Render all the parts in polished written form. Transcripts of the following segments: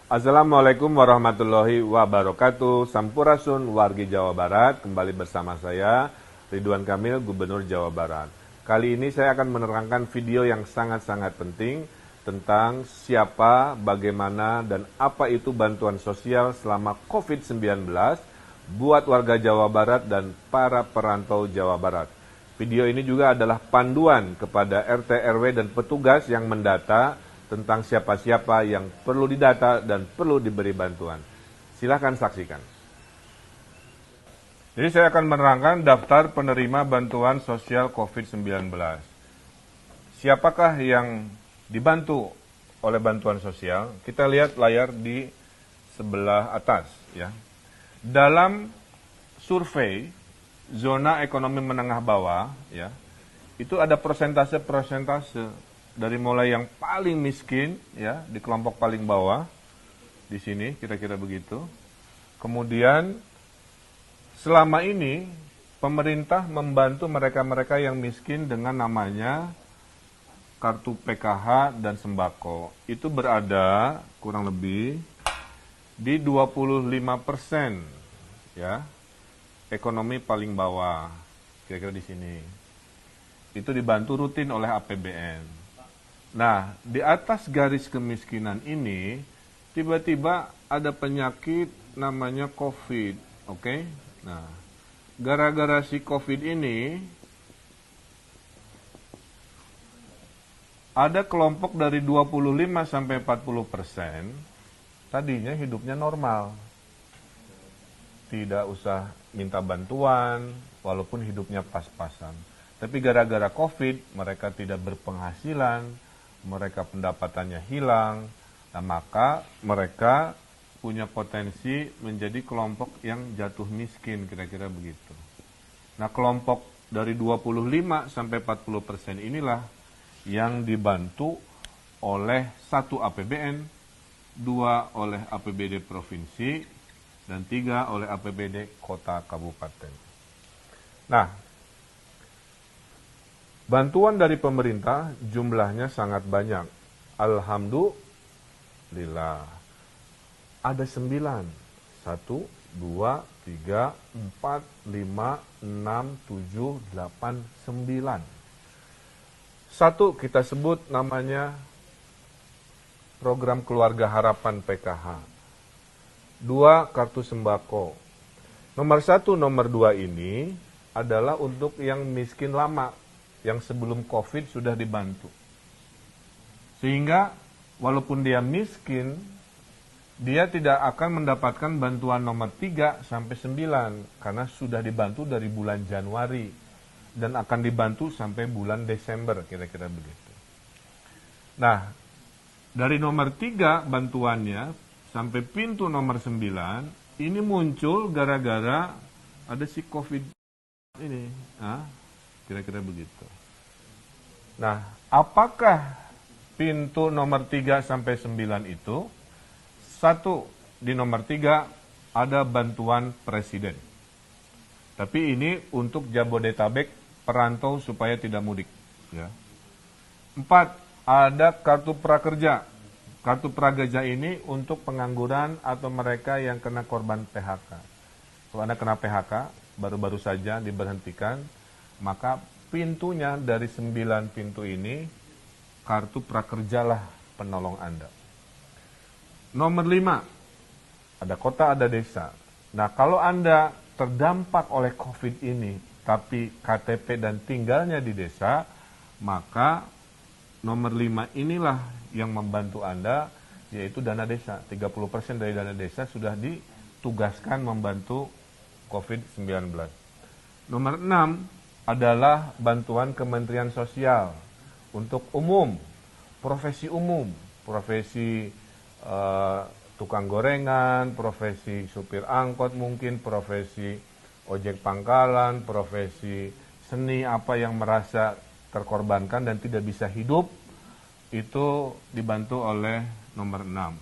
Assalamualaikum warahmatullahi wabarakatuh. Sampurasun wargi Jawa Barat. Kembali bersama saya Ridwan Kamil, Gubernur Jawa Barat. Kali ini saya akan menerangkan video yang sangat-sangat penting tentang siapa, bagaimana, dan apa itu bantuan sosial selama COVID-19 buat warga Jawa Barat dan para perantau Jawa Barat. Video ini juga adalah panduan kepada RT, RW, dan petugas yang mendata tentang siapa-siapa yang perlu didata dan perlu diberi bantuan. Silahkan saksikan. Jadi saya akan menerangkan daftar penerima bantuan sosial COVID-19. Siapakah yang dibantu oleh bantuan sosial? Kita lihat layar di sebelah atas, ya. Dalam survei zona ekonomi menengah bawah, ya, itu ada persentase dari mulai yang paling miskin, ya, di kelompok paling bawah, di sini kira-kira begitu. Kemudian selama ini pemerintah membantu mereka-mereka yang miskin dengan namanya kartu PKH dan sembako. Itu berada kurang lebih di 25%, ya, ekonomi paling bawah, kira-kira di sini. Itu dibantu rutin oleh APBN. Nah, di atas garis kemiskinan ini, tiba-tiba ada penyakit namanya COVID, oke? Nah, gara-gara si COVID ini, ada kelompok dari 25-40%, tadinya hidupnya normal. Tidak usah minta bantuan, walaupun hidupnya pas-pasan. Tapi gara-gara COVID, mereka tidak berpenghasilan, mereka pendapatannya hilang, nah maka mereka punya potensi menjadi kelompok yang jatuh miskin, kira-kira begitu. Nah, kelompok dari 25-40% inilah yang dibantu oleh 1 APBN, 2 oleh APBD provinsi, dan 3 oleh APBD kota kabupaten. Nah, bantuan dari pemerintah jumlahnya sangat banyak. Alhamdulillah. Ada 9. 1, 2, 3, 4, 5, 6, 7, 8, 9. 1 kita sebut namanya program keluarga harapan PKH. 2 kartu sembako. Nomor 1, nomor 2 ini adalah untuk yang miskin lama, yang sebelum COVID sudah dibantu. Sehingga walaupun dia miskin, dia tidak akan mendapatkan bantuan nomor 3 sampai 9 karena sudah dibantu dari bulan Januari dan akan dibantu sampai bulan Desember, kira-kira begitu. Nah, dari nomor 3 bantuannya sampai pintu nomor 9 ini muncul gara-gara ada si COVID ini. Kira-kira begitu. Nah, apakah pintu nomor 3 sampai 9 itu? 1, di nomor 3 ada bantuan presiden. Tapi ini untuk Jabodetabek perantau supaya tidak mudik. Ya. 4, ada kartu prakerja. Kartu prakerja ini untuk pengangguran atau mereka yang kena korban PHK. Kalau Anda kena PHK, baru-baru saja diberhentikan, maka pintunya dari 9 pintu ini, kartu prakerjalah penolong Anda. Nomor 5, ada kota, ada desa. Nah, kalau Anda terdampak oleh COVID ini, tapi KTP dan tinggalnya di desa, maka nomor 5 inilah yang membantu Anda, yaitu dana desa. 30% dari dana desa sudah ditugaskan membantu COVID-19. Nomor 6, adalah bantuan Kementerian Sosial untuk umum, profesi tukang gorengan, profesi supir angkot mungkin, profesi ojek pangkalan, profesi seni, apa yang merasa terkorbankan dan tidak bisa hidup, itu dibantu oleh nomor 6.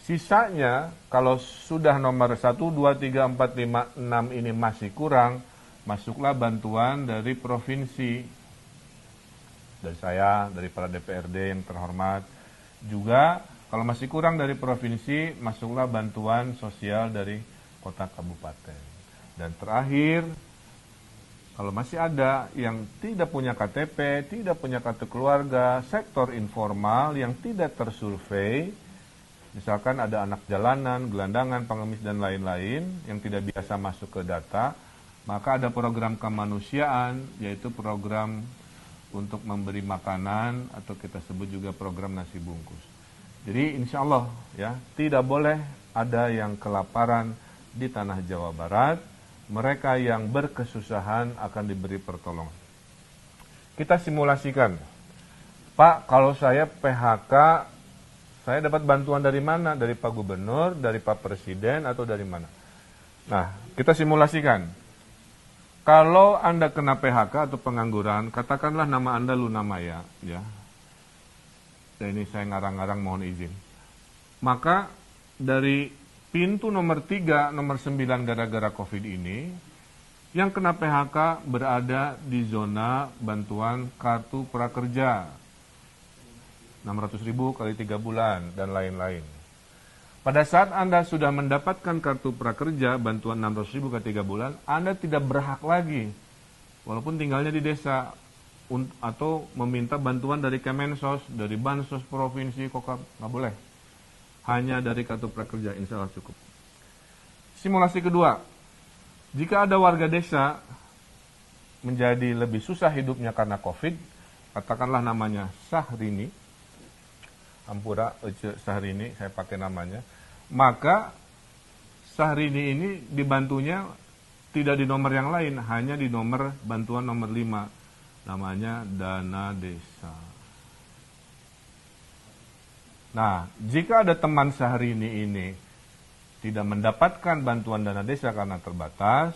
Sisanya, kalau sudah nomor 1, 2, 3, 4, 5, 6 ini masih kurang, masuklah bantuan dari provinsi, dari saya, dari para DPRD yang terhormat. Juga Kalau masih kurang dari provinsi, masuklah bantuan sosial dari kota kabupaten. Dan terakhir, kalau masih ada yang tidak punya KTP, tidak punya kartu keluarga, sektor informal yang tidak tersurvei, misalkan ada anak jalanan, gelandangan, pengemis, dan lain-lain yang tidak biasa masuk ke data, maka ada program kemanusiaan, yaitu program untuk memberi makanan, atau kita sebut juga program nasi bungkus. Jadi insya Allah ya, tidak boleh ada yang kelaparan di tanah Jawa Barat. Mereka yang berkesusahan akan diberi pertolongan. Kita simulasikan, Pak, kalau saya PHK, saya dapat bantuan dari mana? Dari Pak Gubernur, dari Pak Presiden, atau dari mana? Nah, kita simulasikan. Kalau Anda kena PHK atau pengangguran, katakanlah nama Anda Luna Maya, ya. Dan ini saya ngarang-ngarang, mohon izin. Maka dari pintu nomor 3, nomor 9 gara-gara COVID ini, yang kena PHK berada di zona bantuan kartu prakerja. 600.000 kali 3 bulan, dan lain-lain. Pada saat Anda sudah mendapatkan kartu prakerja, bantuan 600.000 kali 3 bulan, Anda tidak berhak lagi, walaupun tinggalnya di desa, atau meminta bantuan dari Kemensos, dari Bansos Provinsi, Kokap, nggak boleh. Hanya dari kartu prakerja, insya Allah cukup. Simulasi kedua, jika ada warga desa menjadi lebih susah hidupnya karena COVID, katakanlah namanya Sahrini, Ampura Ece Sahrini, saya pakai namanya, maka Sahrini ini dibantunya tidak di nomor yang lain, hanya di nomor bantuan nomor 5, namanya dana desa. Nah, jika ada teman Sahrini ini tidak mendapatkan bantuan dana desa karena terbatas,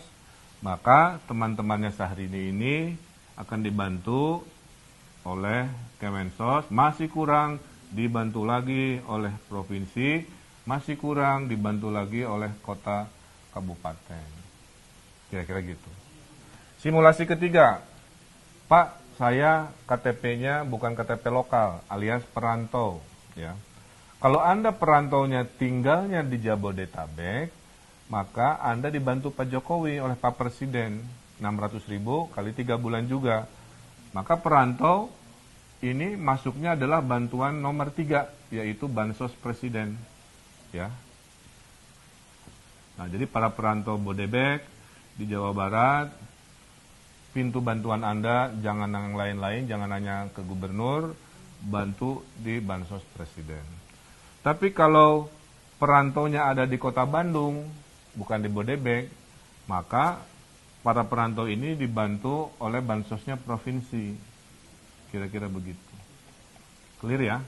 maka teman-temannya Sahrini ini akan dibantu oleh Kemensos, masih kurang dibantu lagi oleh provinsi, masih kurang dibantu lagi oleh kota kabupaten. Kira-kira gitu. Simulasi ketiga, Pak, saya KTP-nya bukan KTP lokal, alias perantau, ya. Kalau Anda perantaunya tinggalnya di Jabodetabek, maka Anda dibantu Pak Jokowi oleh Pak Presiden, 600.000 kali 3 bulan juga. Maka perantau ini masuknya adalah bantuan nomor 3, yaitu Bansos Presiden. Ya. Nah, jadi para perantau Bodebek di Jawa Barat, pintu bantuan Anda jangan yang lain-lain, jangan hanya ke gubernur, bantu di Bansos Presiden. Tapi kalau perantaunya ada di kota Bandung, bukan di Bodebek, maka para perantau ini dibantu oleh bansosnya provinsi. Kira-kira begitu. Clear ya?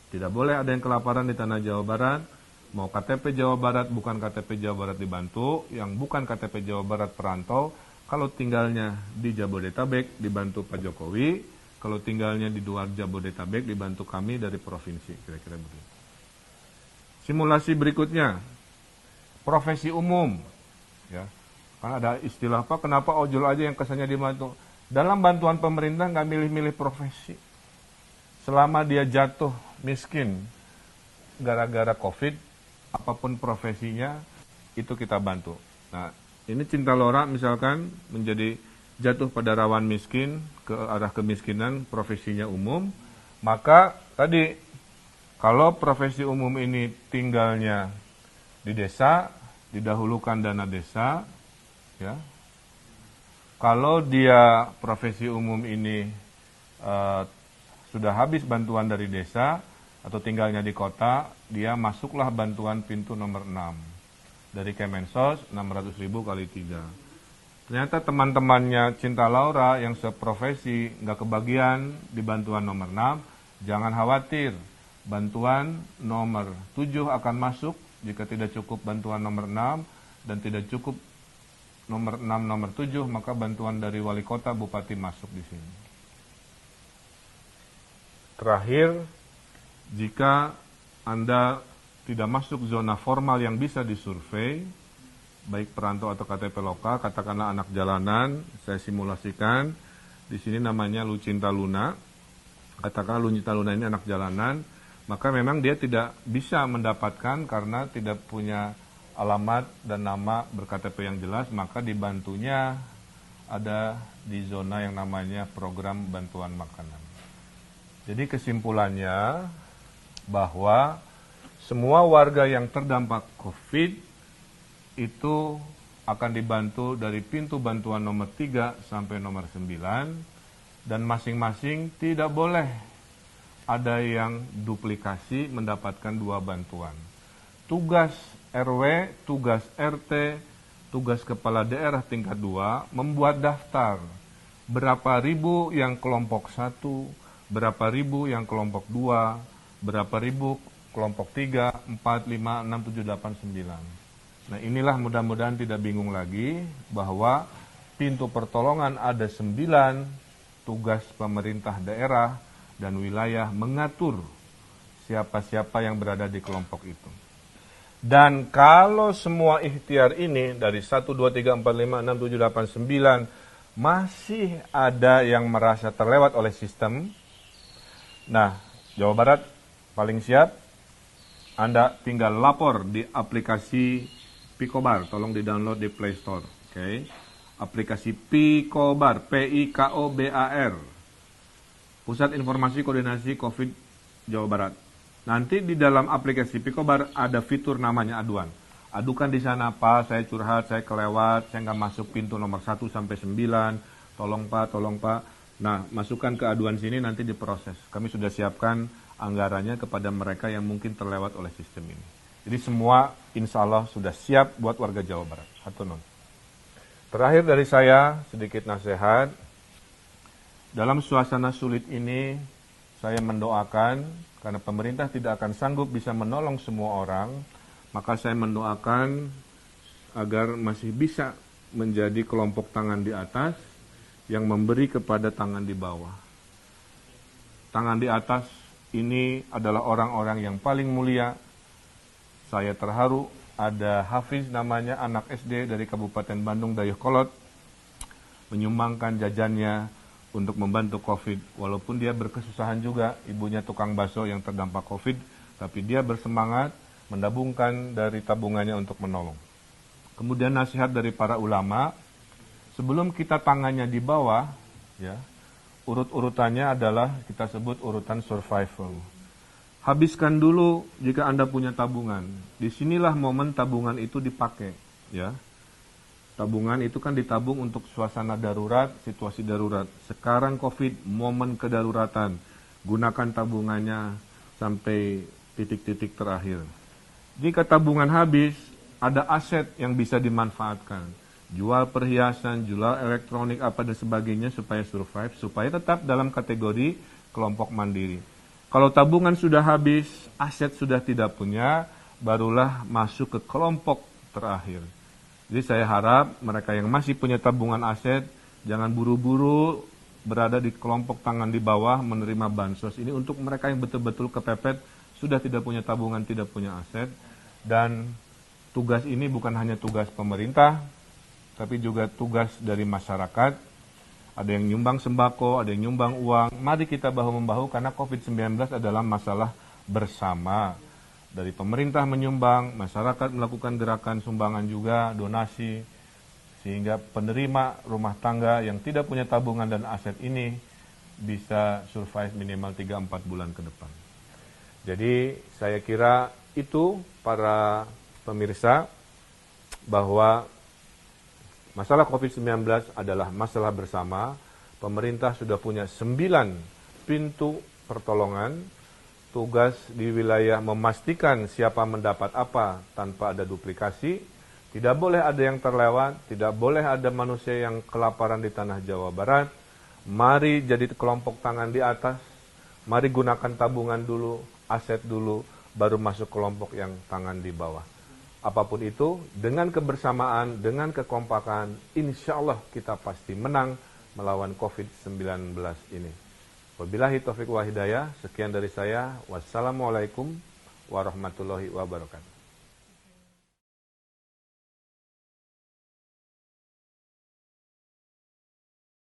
Tidak boleh ada yang kelaparan di tanah Jawa Barat. Mau KTP Jawa Barat, bukan KTP Jawa Barat dibantu. Yang bukan KTP Jawa Barat perantau, kalau tinggalnya di Jabodetabek dibantu Pak Jokowi. Kalau tinggalnya di luar Jabodetabek dibantu kami dari provinsi. Kira-kira begitu. Simulasi berikutnya, profesi umum, ya. Karena ada istilah apa? Kenapa ojol aja yang kesannya dibantu? Dalam bantuan pemerintah nggak milih-milih profesi. Selama dia jatuh miskin gara-gara COVID, apapun profesinya itu kita bantu. Nah, ini Cinta Lora misalkan menjadi jatuh pada rawan miskin ke arah kemiskinan, profesinya umum, maka tadi kalau profesi umum ini tinggalnya di desa, didahulukan dana desa, ya. Kalau dia profesi umum ini sudah habis bantuan dari desa atau tinggalnya di kota, dia masuklah bantuan pintu nomor 6 dari Kemensos, 600.000 kali 3. Ternyata teman-temannya Cinta Laura yang seprofesi nggak kebagian di bantuan nomor 6, jangan khawatir. Bantuan nomor 7 akan masuk jika tidak cukup bantuan nomor 6 dan tidak cukup nomor 6, nomor 7, maka bantuan dari wali kota, bupati masuk di sini. Terakhir, jika Anda tidak masuk zona formal yang bisa disurvei, baik perantau atau KTP lokal, katakanlah anak jalanan, saya simulasikan, di sini namanya Lucinta Luna, katakanlah Lucinta Luna ini anak jalanan, maka memang dia tidak bisa mendapatkan karena tidak punya alamat dan nama ber-KTP yang jelas, maka dibantunya ada di zona yang namanya program bantuan makanan. Jadi kesimpulannya bahwa semua warga yang terdampak COVID itu akan dibantu dari pintu bantuan nomor 3 sampai nomor 9, dan masing-masing tidak boleh ada yang duplikasi mendapatkan 2 bantuan. Tugas RW, tugas RT, tugas kepala daerah tingkat 2 membuat daftar berapa ribu yang kelompok 1, berapa ribu yang kelompok 2, berapa ribu kelompok 3, 4, 5, 6, 7, 8, 9. Nah inilah mudah-mudahan tidak bingung lagi bahwa pintu pertolongan ada 9, tugas pemerintah daerah dan wilayah mengatur siapa-siapa yang berada di kelompok itu. Dan kalau semua ikhtiar ini dari 1, 2, 3, 4, 5, 6, 7, 8, 9 masih ada yang merasa terlewat oleh sistem, nah Jawa Barat paling siap, Anda tinggal lapor di aplikasi Pikobar, tolong di-download di Play Store. Okay. Aplikasi Pikobar, P-I-K-O-B-A-R, Pusat Informasi Koordinasi COVID Jawa Barat. Nanti di dalam aplikasi Pikobar ada fitur namanya aduan. Adukan di sana, Pak, saya curhat, saya kelewat, saya nggak masuk pintu nomor 1 sampai 9, tolong Pak. Nah, masukkan ke aduan sini nanti diproses. Kami sudah siapkan anggarannya kepada mereka yang mungkin terlewat oleh sistem ini. Jadi semua insya Allah sudah siap buat warga Jawa Barat. Hatunun. Terakhir dari saya, sedikit nasihat. Dalam suasana sulit ini, saya mendoakan, karena pemerintah tidak akan sanggup bisa menolong semua orang, maka saya mendoakan agar masih bisa menjadi kelompok tangan di atas yang memberi kepada tangan di bawah. Tangan di atas ini adalah orang-orang yang paling mulia. Saya terharu ada Hafiz namanya, anak SD dari Kabupaten Bandung Dayakolot, menyumbangkan jajannya untuk membantu COVID. Walaupun dia berkesusahan juga, ibunya tukang bakso yang terdampak COVID, tapi dia bersemangat mendabungkan dari tabungannya untuk menolong. Kemudian nasihat dari para ulama, sebelum kita tangannya di bawah, ya, urut-urutannya adalah kita sebut urutan survival. Habiskan dulu jika Anda punya tabungan. Disinilah momen tabungan itu dipakai, ya. Tabungan itu kan ditabung untuk suasana darurat, situasi darurat. Sekarang COVID, momen kedaruratan. Gunakan tabungannya sampai titik-titik terakhir. Jika tabungan habis, ada aset yang bisa dimanfaatkan. Jual perhiasan, jual elektronik, apa dan sebagainya supaya survive, supaya tetap dalam kategori kelompok mandiri. Kalau tabungan sudah habis, aset sudah tidak punya, barulah masuk ke kelompok terakhir. Jadi saya harap mereka yang masih punya tabungan aset, jangan buru-buru berada di kelompok tangan di bawah menerima bansos. Ini untuk mereka yang betul-betul kepepet, sudah tidak punya tabungan, tidak punya aset. Dan tugas ini bukan hanya tugas pemerintah, tapi juga tugas dari masyarakat. Ada yang nyumbang sembako, ada yang nyumbang uang. Mari kita bahu-membahu karena COVID-19 adalah masalah bersama. Dari pemerintah menyumbang, masyarakat melakukan gerakan sumbangan juga, donasi. Sehingga penerima rumah tangga yang tidak punya tabungan dan aset ini bisa survive minimal 3-4 bulan ke depan. Jadi saya kira itu para pemirsa bahwa masalah COVID-19 adalah masalah bersama. Pemerintah sudah punya 9 pintu pertolongan. Tugas di wilayah memastikan siapa mendapat apa tanpa ada duplikasi. Tidak boleh ada yang terlewat, tidak boleh ada manusia yang kelaparan di tanah Jawa Barat. Mari jadi kelompok tangan di atas. Mari gunakan tabungan dulu, aset dulu, baru masuk kelompok yang tangan di bawah. Apapun itu, dengan kebersamaan, dengan kekompakan, insya Allah kita pasti menang melawan COVID-19 ini. Wabillahi taufiq wa hidayah, sekian dari saya. Wassalamualaikum warahmatullahi wabarakatuh.